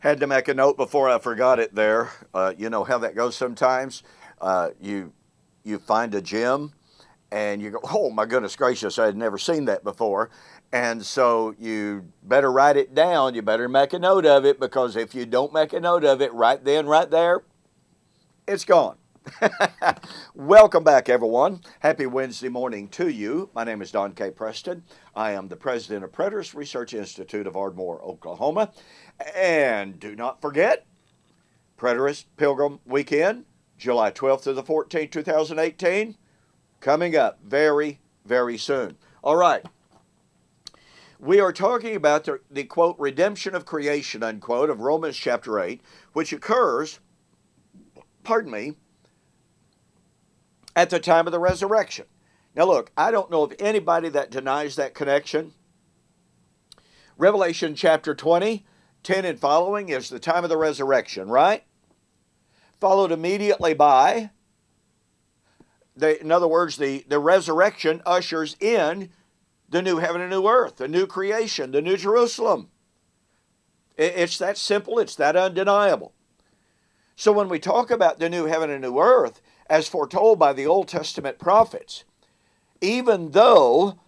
Had to make a note before I forgot it there. You know how that goes sometimes. You find a gem and you go, oh my goodness gracious, I had never seen that before. And so you better write it down. You better make a note of it, because if you don't make a note of it right then, right there, it's gone. Welcome back, everyone. Happy Wednesday morning to you. My name is Don K. Preston. I am the president of Preterist Research Institute of Ardmore, Oklahoma. And do not forget, Preterist Pilgrim Weekend, July 12th to the 14th, 2018, coming up very, very soon. All right. We are talking about the quote, redemption of creation, unquote, of Romans chapter 8, which occurs, at the time of the resurrection. Now look, I don't know of anybody that denies that connection. Revelation chapter 20, 10 and following is the time of the resurrection, right? Followed immediately by, in other words, the resurrection ushers in the new heaven and new earth, the new creation, the new Jerusalem. It's that simple, it's that undeniable. So when we talk about the new heaven and new earth, as foretold by the Old Testament prophets, even though,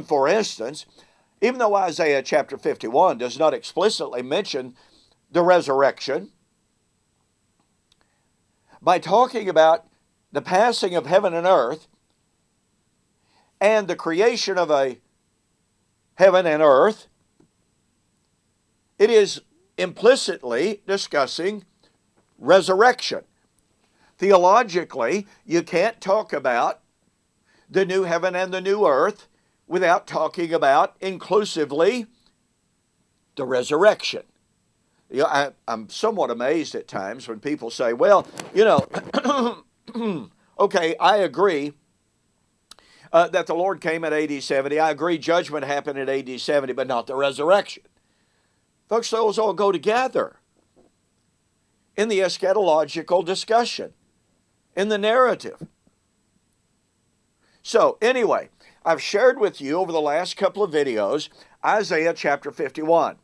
for instance, even though Isaiah chapter 51 does not explicitly mention the resurrection, by talking about the passing of heaven and earth and the creation of a heaven and earth, it is implicitly discussing resurrection. Theologically, you can't talk about the new heaven and the new earth without talking about, inclusively, the resurrection. You know, I'm somewhat amazed at times when people say, well, you know, okay, I agree that the Lord came at AD 70. I agree judgment happened at AD 70, but not the resurrection. Folks, those all go together in the eschatological discussion, in the narrative. So anyway, I've shared with you over the last couple of videos Isaiah chapter 51.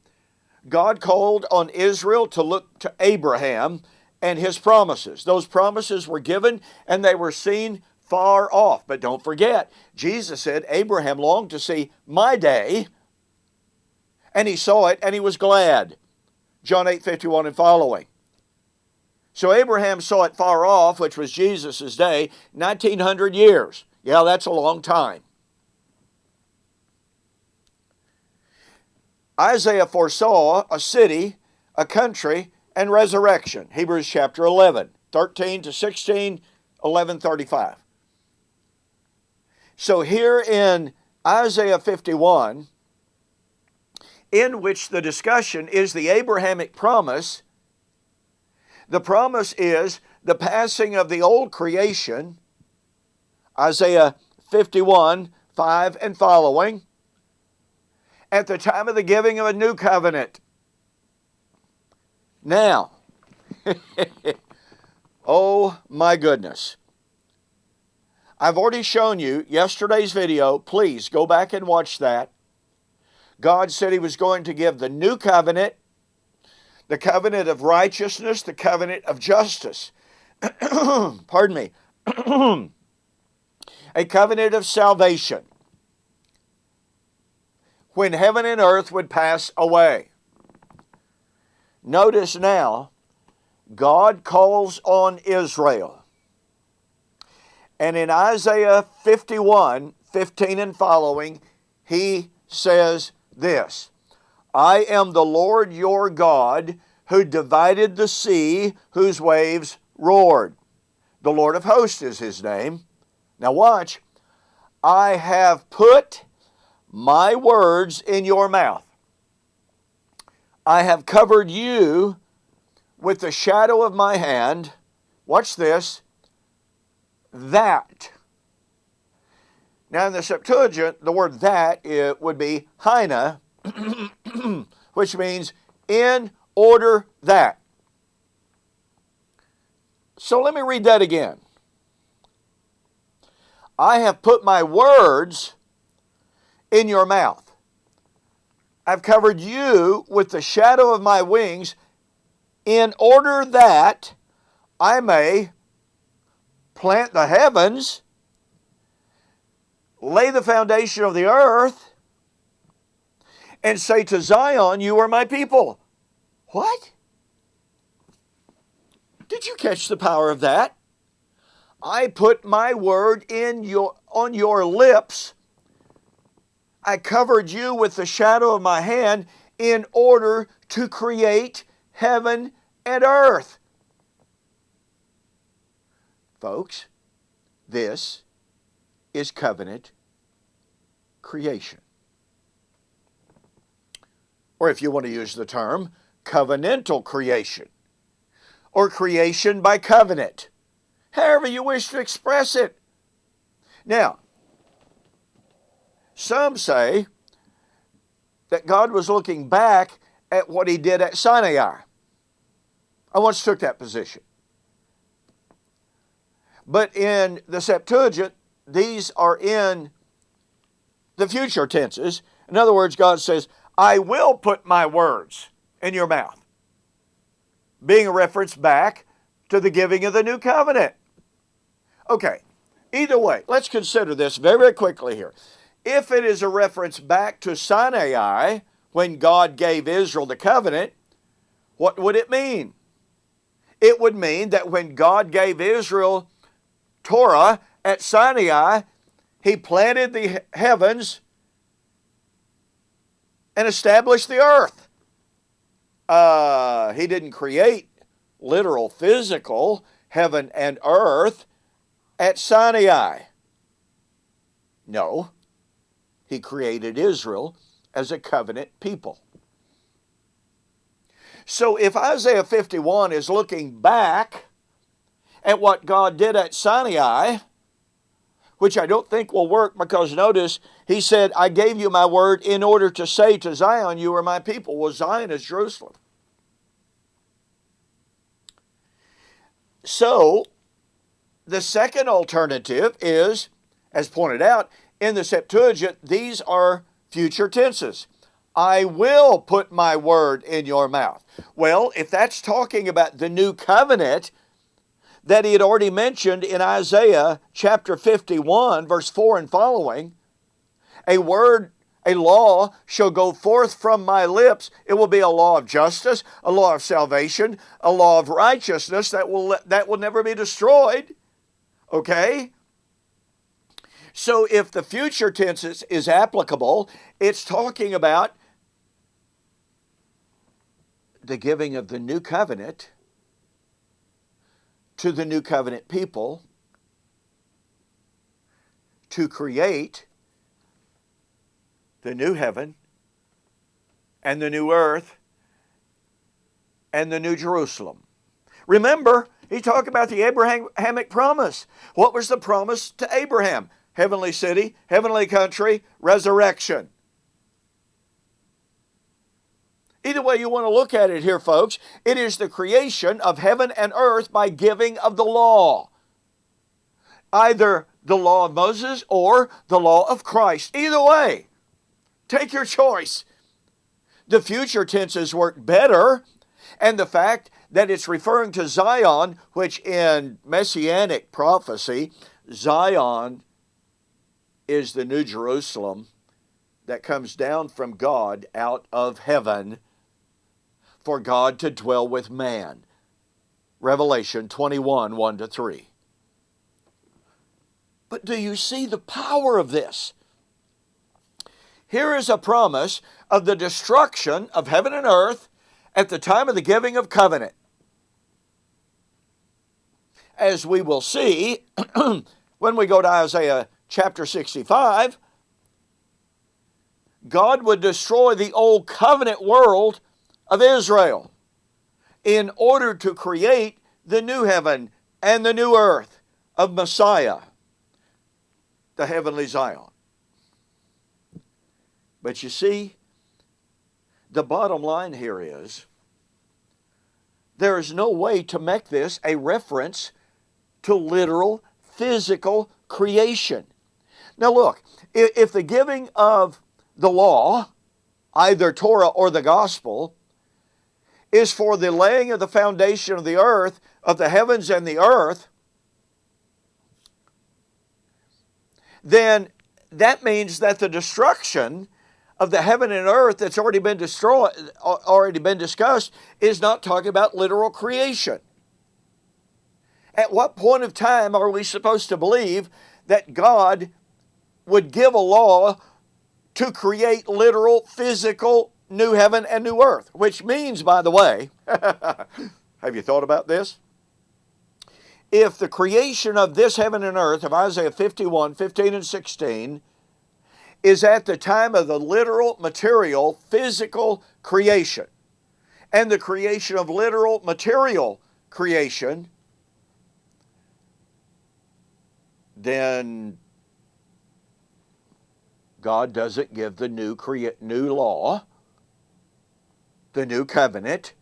God called on Israel to look to Abraham and his promises. Those promises were given and they were seen far off. But don't forget, Jesus said, Abraham longed to see my day, and he saw it and he was glad. John 8:51 and following. So Abraham saw it far off, which was Jesus' day, 1900 years. Yeah, that's a long time. Isaiah foresaw a city, a country, and resurrection. Hebrews chapter 11, 13 to 16, 11:35. So here in Isaiah 51, in which the discussion is the Abrahamic promise, the promise is the passing of the old creation, Isaiah 51, 5 and following, at the time of the giving of a new covenant. Now, oh my goodness. I've already shown you yesterday's video. Please go back and watch that. God said he was going to give the new covenant, the covenant of righteousness, the covenant of justice. Pardon me. A covenant of salvation. When heaven and earth would pass away. Notice now, God calls on Israel. And in Isaiah 51, 15 and following, he says this, I am the Lord your God, who divided the sea, whose waves roared. The Lord of hosts is his name. Now watch. I have put my words in your mouth. I have covered you with the shadow of my hand. Watch this. That. Now in the Septuagint, the word that it would be haina, which means in order that. So let me read that again. I have put my words in your mouth. I've covered you with the shadow of my wings in order that I may plant the heavens, lay the foundation of the earth, and say to Zion, you are my people. What? Did you catch the power of that? I put my word on your lips. I covered you with the shadow of my hand in order to create heaven and earth. Folks, this is covenant creation. Or if you want to use the term, covenantal creation, or creation by covenant, however you wish to express it. Now, some say that God was looking back at what he did at Sinai. I once took that position. But in the Septuagint, these are in the future tenses. In other words, God says, I will put my words in your mouth, being a reference back to the giving of the new covenant. Okay, either way, let's consider this very, very quickly here. If it is a reference back to Sinai, when God gave Israel the covenant, what would it mean? It would mean that when God gave Israel Torah at Sinai, he planted the heavens and established the earth. He didn't create literal, physical heaven and earth at Sinai. No, he created Israel as a covenant people. So if Isaiah 51 is looking back at what God did at Sinai, which I don't think will work, because notice, he said, I gave you my word in order to say to Zion, you are my people. Well, Zion is Jerusalem. So, the second alternative is, as pointed out, in the Septuagint, these are future tenses. I will put my word in your mouth. Well, if that's talking about the new covenant that he had already mentioned in Isaiah chapter 51, verse 4 and following, a law shall go forth from my lips. It will be a law of justice, a law of salvation, a law of righteousness that will never be destroyed. Okay? So if the future tense is applicable, it's talking about the giving of the new covenant to the new covenant people to create the new heaven and the new earth and the new Jerusalem. Remember, he talked about the Abrahamic promise. What was the promise to Abraham? Heavenly city, heavenly country, resurrection. Either way you want to look at it here, folks, it is the creation of heaven and earth by giving of the law. Either the law of Moses or the law of Christ. Either way, take your choice. The future tenses work better, and the fact that it's referring to Zion, which in Messianic prophecy, Zion is the new Jerusalem that comes down from God out of heaven for God to dwell with man. Revelation 21, 1-3. But do you see the power of this? Here is a promise of the destruction of heaven and earth at the time of the giving of covenant. As we will see when we go to Isaiah chapter 65, God would destroy the old covenant world of Israel in order to create the new heaven and the new earth of Messiah, the heavenly Zion. But you see, the bottom line here is there is no way to make this a reference to literal physical creation. Now look, if the giving of the law, either Torah or the gospel, is for the laying of the foundation of the earth, of the heavens and the earth, then that means that the destruction of the heaven and earth that's already been destroyed, already been discussed, is not talking about literal creation. At what point of time are we supposed to believe that God would give a law to create literal, physical, new heaven and new earth? Which means, by the way, have you thought about this? If the creation of this heaven and earth of Isaiah 51, 15 and 16 is at the time of the literal, material, physical creation, and the creation of literal, material creation, then God doesn't give the new law, the new covenant,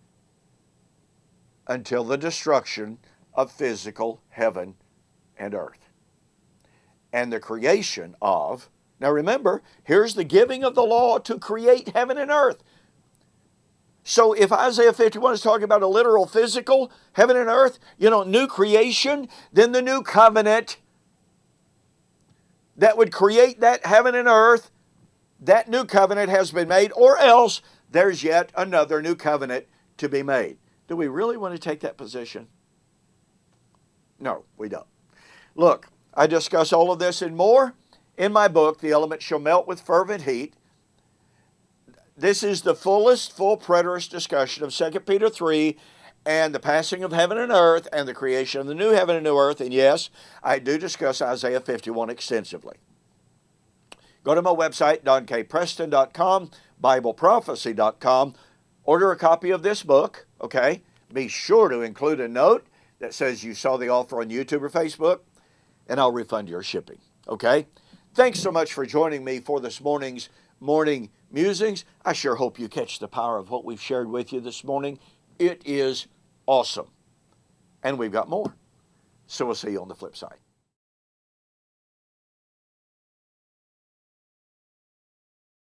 until the destruction of physical heaven and earth. And the creation of, now remember, here's the giving of the law to create heaven and earth. So if Isaiah 51 is talking about a literal, physical heaven and earth, new creation, then the new covenant that would create that heaven and earth, that new covenant has been made, or else there's yet another new covenant to be made. Do we really want to take that position? No, we don't. Look, I discuss all of this and more in my book, The Elements Shall Melt with Fervent Heat. This is the full preterist discussion of 2 Peter 3 and the passing of heaven and earth and the creation of the new heaven and new earth. And yes, I do discuss Isaiah 51 extensively. Go to my website, donkpreston.com, bibleprophecy.com. Order a copy of this book, okay? Be sure to include a note that says you saw the offer on YouTube or Facebook, and I'll refund your shipping, okay? Thanks so much for joining me for this morning's morning musings. I sure hope you catch the power of what we've shared with you this morning. It is awesome. And we've got more. So we'll see you on the flip side.